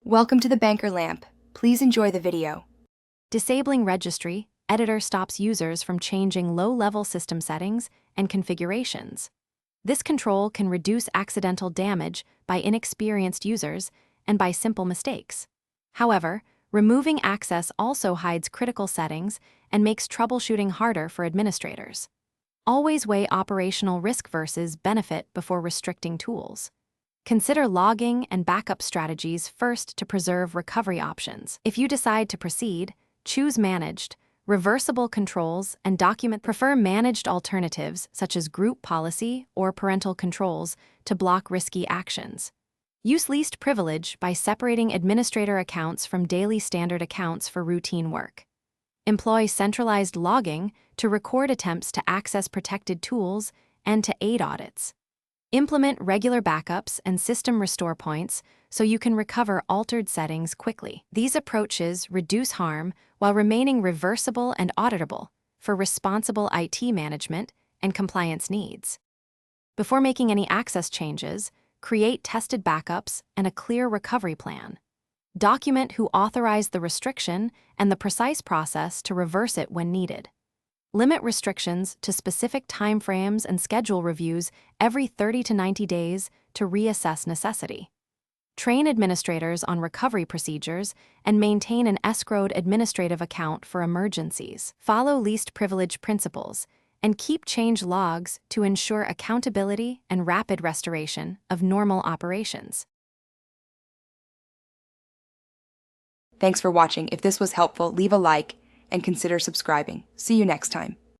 Welcome to the Banker Lamp. Please enjoy the video. Disabling Registry, editor stops users from changing low-level system settings and configurations. This control can reduce accidental damage by inexperienced users and by simple mistakes. However, removing access also hides critical settings and makes troubleshooting harder for administrators. Always weigh operational risk versus benefit before restricting tools. Consider logging and backup strategies first to preserve recovery options. If you decide to proceed, choose managed, reversible controls, and prefer managed alternatives such as group policy or parental controls to block risky actions. Use least privilege by separating administrator accounts from daily standard accounts for routine work. Employ centralized logging to record attempts to access protected tools and to aid audits. Implement regular backups and system restore points so you can recover altered settings quickly. These approaches reduce harm while remaining reversible and auditable for responsible IT management and compliance needs. Before making any access changes, create tested backups and a clear recovery plan. Document who authorized the restriction and the precise process to reverse it when needed. Limit restrictions to specific timeframes and schedule reviews every 30 to 90 days to reassess necessity. Train administrators on recovery procedures and maintain an escrowed administrative account for emergencies. Follow least privilege principles and keep change logs to ensure accountability and rapid restoration of normal operations. Thanks for watching. If this was helpful, leave a like and consider subscribing. See you next time.